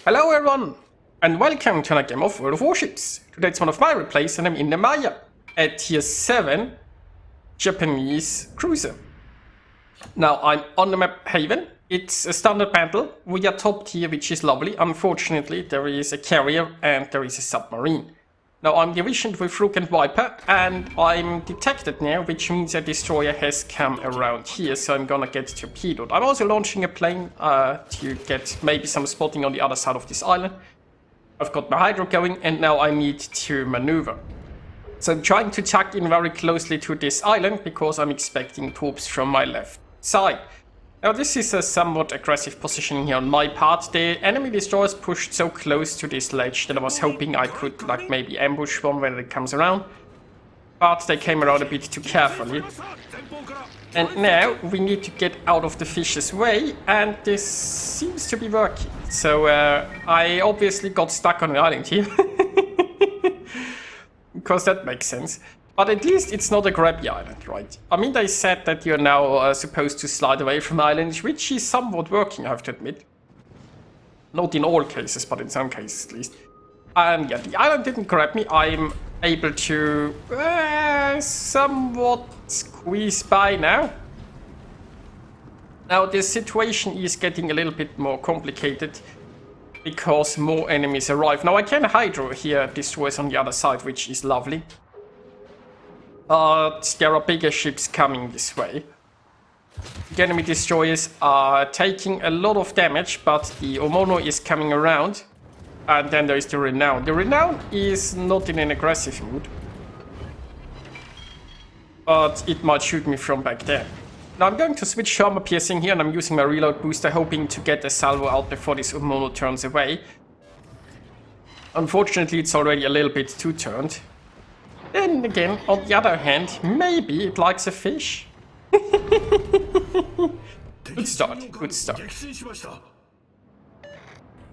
Hello everyone, and welcome to another game of World of Warships. Today it's one of my replays and I'm in the Maya, a tier 7 Japanese cruiser. Now I'm on the map Haven. It's a standard battle. We are top tier, which is lovely. Unfortunately, there is a carrier and there is a submarine. Now I'm divisioned with Rook and Viper, and I'm detected now, which means a destroyer has come around here, so I'm gonna get torpedoed. I'm also launching a plane to get maybe some spotting on the other side of this island. I've got my hydro going, and now I need to maneuver. So I'm trying to tuck in very closely to this island, because I'm expecting torps from my left side. Now this is a somewhat aggressive position here on my part. The enemy destroyers pushed so close to this ledge that I was hoping I could like maybe ambush one when it comes around. But they came around a bit too carefully. And now we need to get out of the fish's way, and this seems to be working. So I obviously got stuck on the island here. Because that makes sense. But at least it's not a grabby island, right? I mean, they said that you're now supposed to slide away from islands, which is somewhat working, I have to admit. Not in all cases, but in some cases at least. And yeah, the island didn't grab me. I'm able to somewhat squeeze by now. Now, the situation is getting a little bit more complicated because more enemies arrive. Now, I can hydro here destroyers on the other side, which is lovely. But there are bigger ships coming this way. The enemy destroyers are taking a lot of damage, but the Omono is coming around. And then there is the Renown. The Renown is not in an aggressive mood. But it might shoot me from back there. Now I'm going to switch to armor piercing here, and I'm using my reload booster, hoping to get a salvo out before this Omono turns away. Unfortunately, it's already a little bit too turned. Then again, on the other hand, maybe it likes a fish. Good start, good start.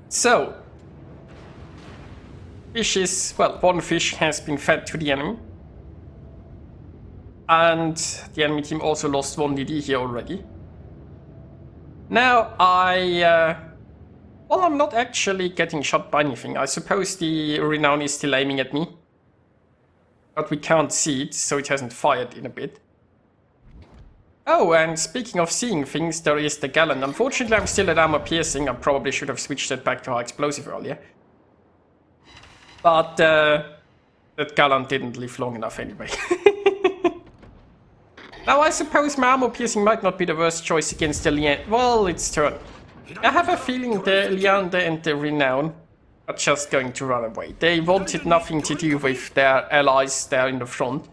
So, fishes, well, one fish has been fed to the enemy. And the enemy team also lost one DD here already. Now well, I'm not actually getting shot by anything. I suppose the Renown is still aiming at me. But we can't see it, so it hasn't fired in a bit. Oh, and speaking of seeing things, there is the Gallant. Unfortunately, I'm still at armor piercing. I probably should have switched that back to high explosive earlier. But that Gallant didn't live long enough anyway. Now, I suppose my armor piercing might not be the worst choice against the Leander. Well, it's turn. I have a feeling the Leander and the Renown are just going to run away. They wanted nothing to do with their allies there in the front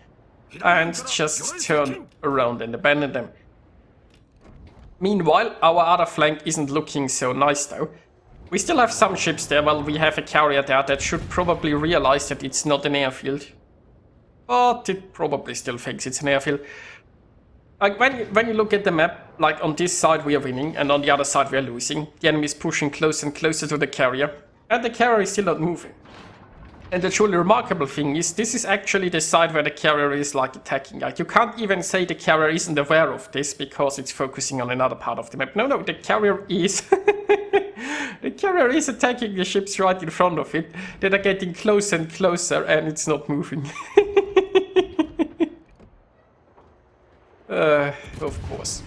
and just turn around and abandon them. Meanwhile, our other flank isn't looking so nice though. We still have some ships there. Well, we have a carrier there that should probably realize that it's not an airfield. But it probably still thinks it's an airfield. Like when you look at the map, like on this side we are winning and on the other side we are losing. The enemy is pushing closer and closer to the carrier. And the carrier is still not moving. And the truly remarkable thing is, this is actually the side where the carrier is like attacking. Like you can't even say the carrier isn't aware of this because it's focusing on another part of the map. No, the carrier is. The carrier is attacking the ships right in front of it. They are getting closer and closer and it's not moving. Of course.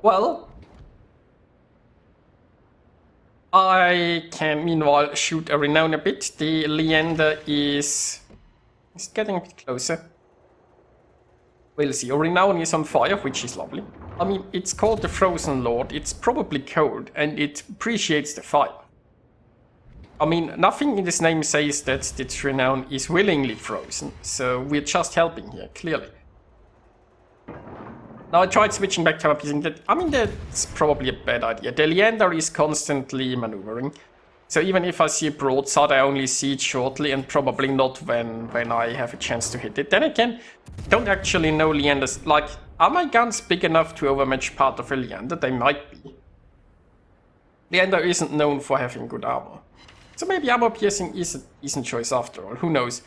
Well, I can meanwhile shoot a Renown a bit. The Leander is getting a bit closer. We'll see. A Renown is on fire, which is lovely. I mean, it's called the Frozen Lord. It's probably cold and it appreciates the fire. I mean, nothing in this name says that this Renown is willingly frozen. So we're just helping here, clearly. Now I tried switching back to armor piercing. That's probably a bad idea. The Leander is constantly maneuvering. So even if I see a broadside, I only see it shortly and probably not when I have a chance to hit it. Then again, don't actually know Leanders. Like, are my guns big enough to overmatch part of a Leander? They might be. Leander isn't known for having good armor. So maybe armor piercing is a decent choice after all. Who knows?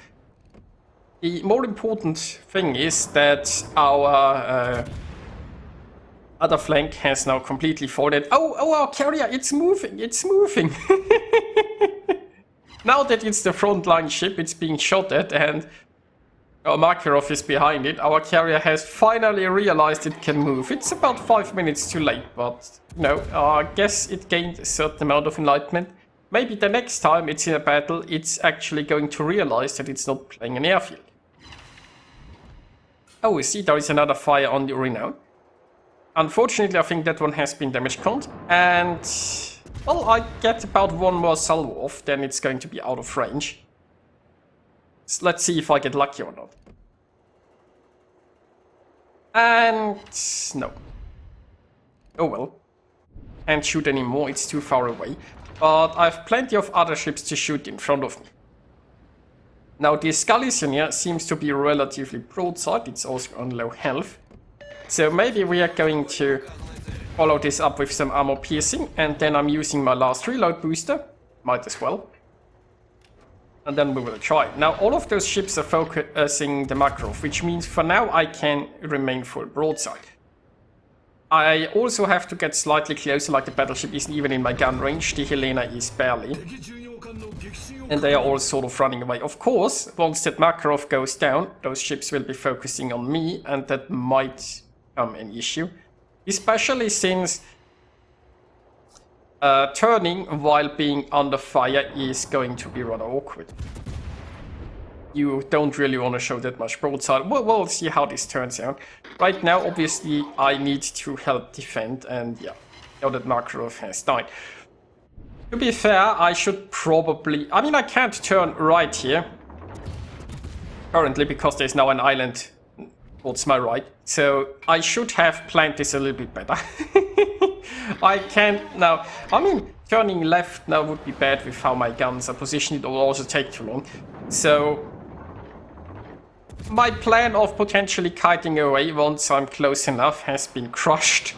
The more important thing is that our Other flank has now completely folded. Oh, our carrier, it's moving, it's moving. Now that it's the frontline ship, it's being shot at, and Makarov is behind it. Our carrier has finally realized it can move. It's about 5 minutes too late, but no, I guess it gained a certain amount of enlightenment. Maybe the next time it's in a battle, it's actually going to realize that it's not playing an airfield. Oh, we see there is another fire on the Renown. Unfortunately, I think that one has been damage conned, and well, I get about one more salvo off, then it's going to be out of range. So let's see if I get lucky or not. And no. Oh well. Can't shoot anymore, it's too far away. But I have plenty of other ships to shoot in front of me. Now the Scalisian here seems to be relatively broadside, it's also on low health. So maybe we are going to follow this up with some armor piercing, and then I'm using my last reload booster. Might as well. And then we will try. Now all of those ships are focusing the Makarov, which means for now I can remain full broadside. I also have to get slightly closer, like the battleship isn't even in my gun range, the Helena is barely. And they are all sort of running away. Of course, once that Makarov goes down, those ships will be focusing on me, and that might become an issue. Especially since turning while being under fire is going to be rather awkward. You don't really want to show that much broadside. We'll see how this turns out. Right now, obviously, I need to help defend, and yeah, now that Makarov has died. To be fair, I should probably... I mean, I can't turn right here currently because there's now an island towards my right. So I should have planned this a little bit better. I can't now... I mean, turning left now would be bad with how my guns are positioned. It will also take too long. So my plan of potentially kiting away once I'm close enough has been crushed.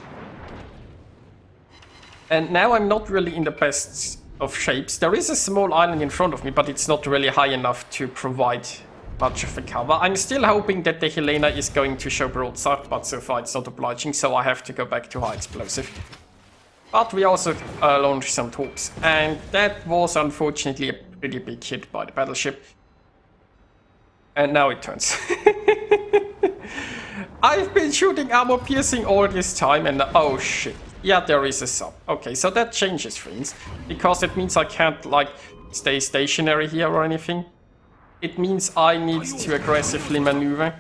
And now I'm not really in the best of shapes. There is a small island in front of me, but it's not really high enough to provide much of a cover. I'm still hoping that the Helena is going to show broadside, but so far it's not obliging, so I have to go back to high explosive. But we also launched some torps, and that was unfortunately a pretty big hit by the battleship. And now it turns. I've been shooting armor piercing all this time, and oh shit. Yeah, there is a sub. Okay, so that changes things, because it means I can't, like, stay stationary here or anything. It means I need to aggressively maneuver.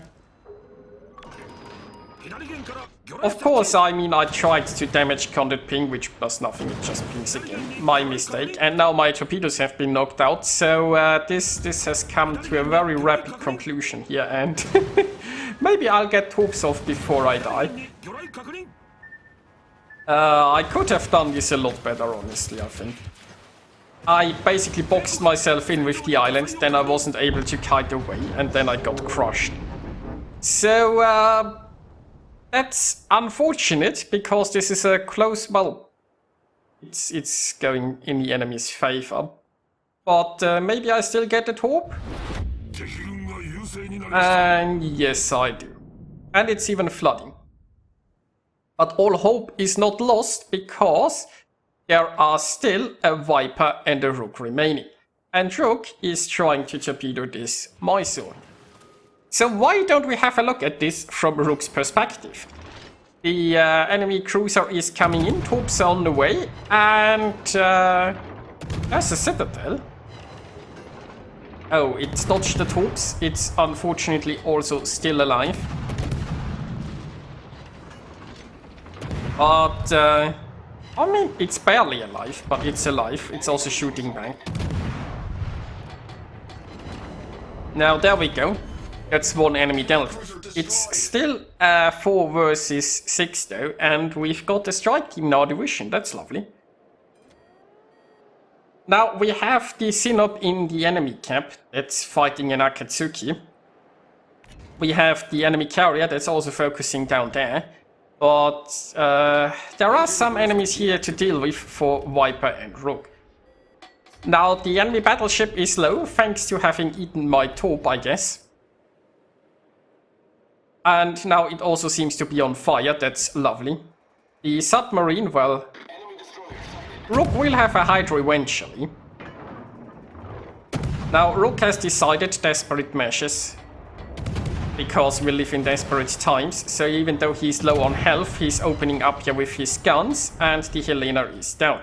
Of course, I mean, I tried to damage Condit ping, which does nothing, it just pings again. My mistake. And now my torpedoes have been knocked out, so this has come to a very rapid conclusion here, and maybe I'll get torps off before I die. I could have done this a lot better, honestly, I think. I basically boxed myself in with the island, then I wasn't able to kite away, and then I got crushed. So, that's unfortunate, because this is a close, well, it's going in the enemy's favor. But maybe I still get a torp? And yes, I do. And it's even flooding. But all hope is not lost, because there are still a Viper and a Rook remaining. And Rook is trying to torpedo this Mysore. So why don't we have a look at this from Rook's perspective? The enemy cruiser is coming in, torps are on the way, and there's a citadel. Oh, it dodged the torps. It's unfortunately also still alive. But, I mean, it's barely alive, but it's alive. It's also shooting back. Now, there we go. That's one enemy dealt. It's still 4 versus 6 though, and we've got a strike team in our division. That's lovely. Now, we have the Sinop in the enemy camp that's fighting in Akatsuki. We have the enemy carrier that's also focusing down there. But there are some enemies here to deal with for Viper and Rook. Now, the enemy battleship is low, thanks to having eaten my torp, I guess. And now it also seems to be on fire, that's lovely. The submarine, well, Rook will have a Hydro eventually. Now, Rook has decided desperate measures, because we live in desperate times, so even though he's low on health, he's opening up here with his guns, and the Helena is down.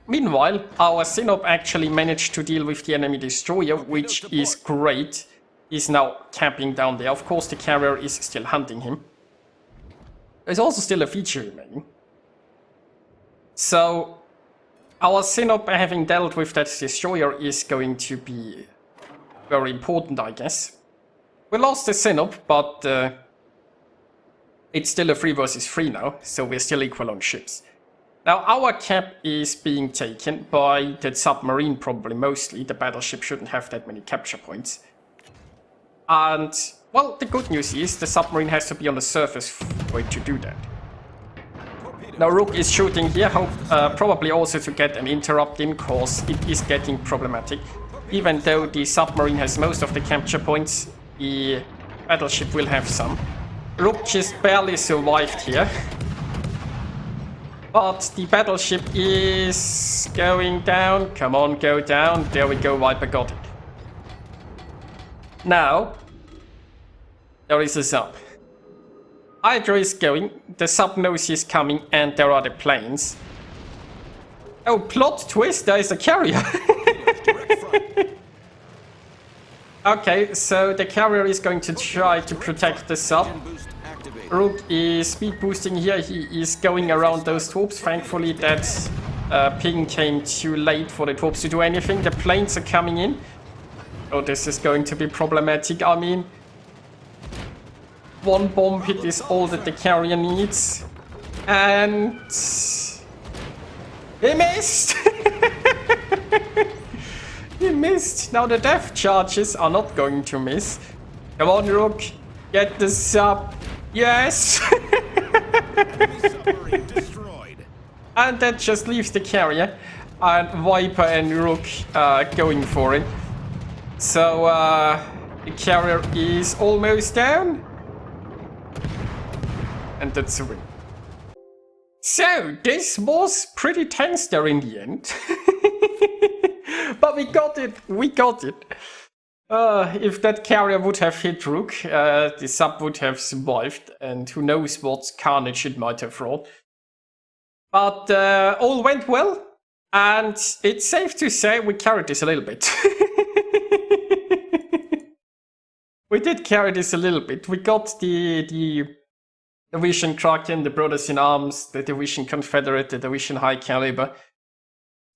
Meanwhile, our Sinop actually managed to deal with the enemy destroyer, which is great. He's now camping down there. Of course, the carrier is still hunting him. There's also still a feature remaining. So, our Sinop having dealt with that destroyer is going to be very important, I guess. We lost the Sinop, but it's still a 3 versus 3 now, so we're still equal on ships. Now, our cap is being taken by the submarine, probably mostly. The battleship shouldn't have that many capture points. And, well, the good news is the submarine has to be on the surface for it to do that. Now, Rook is shooting here, probably also to get an interrupt in, cause it is getting problematic. Even though the submarine has most of the capture points, the battleship will have some. Rook just barely survived here. But the battleship is going down. Come on, go down. There we go, Viper got it. Now, there is a sub. Hydra is going, the sub knows he's coming, and there are the planes. Oh, plot twist, there is a carrier. Okay, so the carrier is going to try to protect the sub. Rook is speed boosting here, he is going around those torps. Thankfully that ping came too late for the torps to do anything. The planes are coming in. Oh, this is going to be problematic. I mean, one bomb hit is all that the carrier needs. And he missed! He missed. Now the depth charges are not going to miss. Come on, Rook. Get the sub. Yes! And that just leaves the carrier. And Viper and Rook going for it. So the carrier is almost down. And that's a win. So this was pretty tense there in the end. But we got it. We got it. If that carrier would have hit Rook, the sub would have survived, and who knows what carnage it might have wrought. But all went well, and it's safe to say we carried this a little bit. We did carry this a little bit. We got the Division Kraken, the Brothers in Arms, the Division Confederate, the Division High Caliber.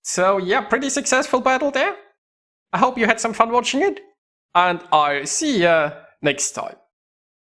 So yeah, pretty successful battle there. I hope you had some fun watching it. And I'll see you next time.